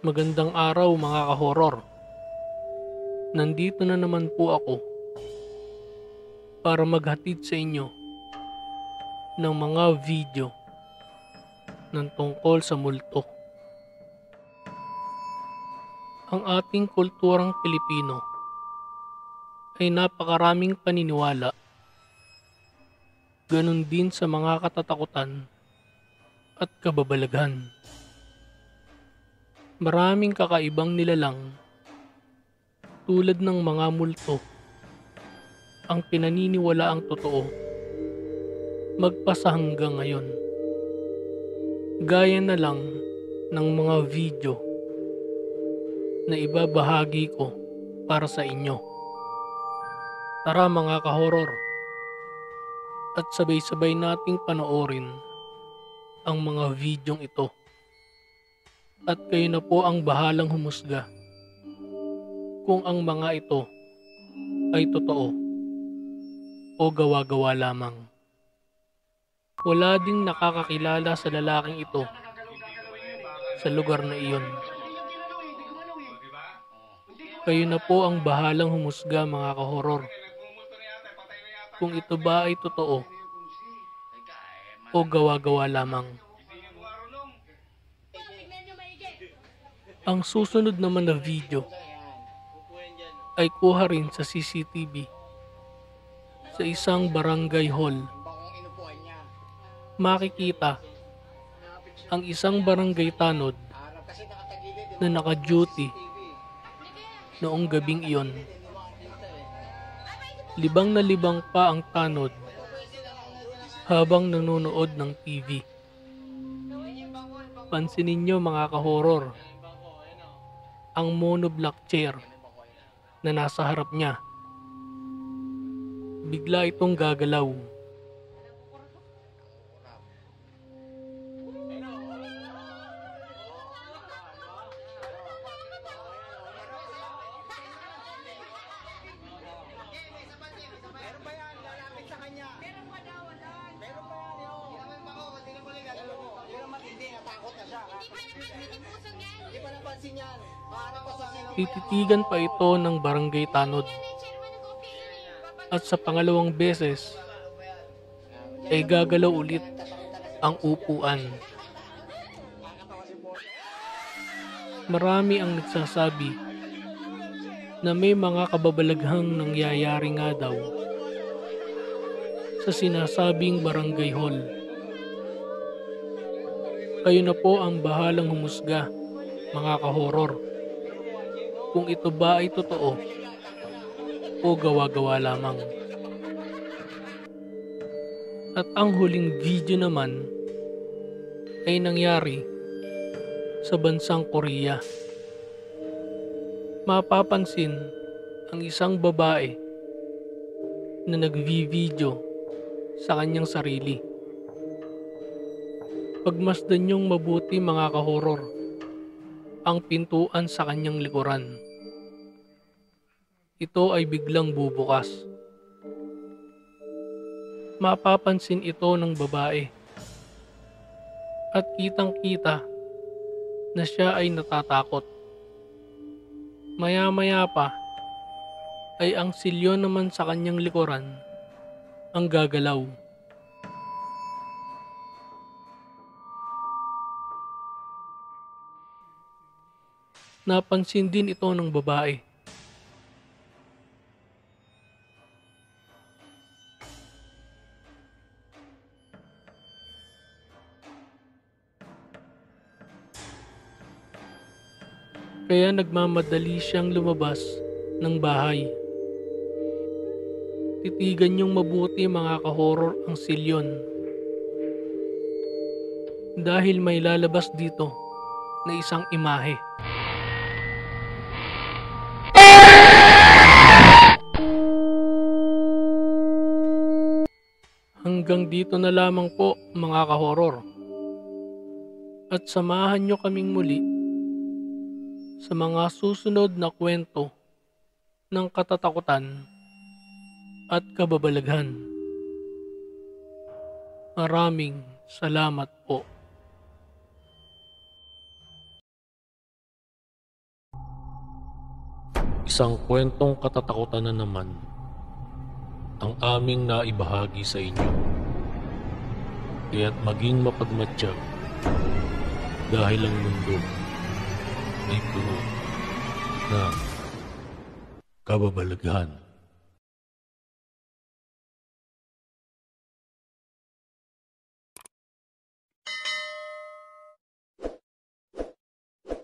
Magandang araw mga ka-horror. Nandito na naman po ako para maghatid sa inyo ng mga video ng tungkol sa multo. Ang ating kulturang Pilipino ay napakaraming paniniwala, ganun din sa mga katatakutan at kababalaghan. Maraming kakaibang nilalang tulad ng mga multo ang pinaniniwalaang totoo magpasa hanggang ngayon. Gaya na lang ng mga video na ibabahagi ko para sa inyo. Tara mga ka-horror, at sabay-sabay nating panoorin ang mga videong ito. At kayo na po ang bahalang humusga kung ang mga ito ay totoo o gawa-gawa lamang. Wala ding nakakakilala sa lalaking ito sa lugar na iyon. Kayo na po ang bahalang humusga mga ka-horror kung ito ba ay totoo o gawa-gawa lamang. Ang susunod naman na video ay kuha rin sa CCTV sa isang barangay hall. Makikita ang isang barangay tanod na naka-duty noong gabing iyon. Libang na libang pa ang tanod habang nanonood ng TV. Pansinin nyo mga ka-horror ang monoblock chair na nasa harap niya. Bigla itong gagalaw. Tititigan pa ito ng barangay tanod. At sa pangalawang beses ay gagalaw ulit ang upuan. Marami ang nagsasabi na may mga kababalaghang nangyayari nga daw sa sinasabing barangay hall. Kayo na po ang bahalang humusga mga ka-horror kung ito ba ay totoo o gawa-gawa lamang. At ang huling video naman ay nangyari sa bansang Korea. Mapapansin ang isang babae na nagvi-video sa kanyang sarili. Pagmasdan niyong mabuti mga ka-horror ang pintuan sa kanyang likuran. Ito ay biglang bubukas. Mapapansin ito ng babae at kitang-kita na siya ay natatakot. Maya-maya pa ay ang silyo naman sa kanyang likuran ang gagalaw. Napansin din ito ng babae. Kaya nagmamadali siyang lumabas ng bahay. Titigan niyong mabuti mga ka-horror ang silyon. Dahil may lalabas dito na isang imahe. Hanggang dito na lamang po mga ka-horror. At samahan nyo kaming muli sa mga susunod na kwento ng katatakutan at kababalaghan. Maraming salamat po. Isang kwentong katatakutan na naman ang aming naibahagi sa inyo. Kaya't maging mapagmatsyag dahil ang mundo ay puno ng kababalaghan.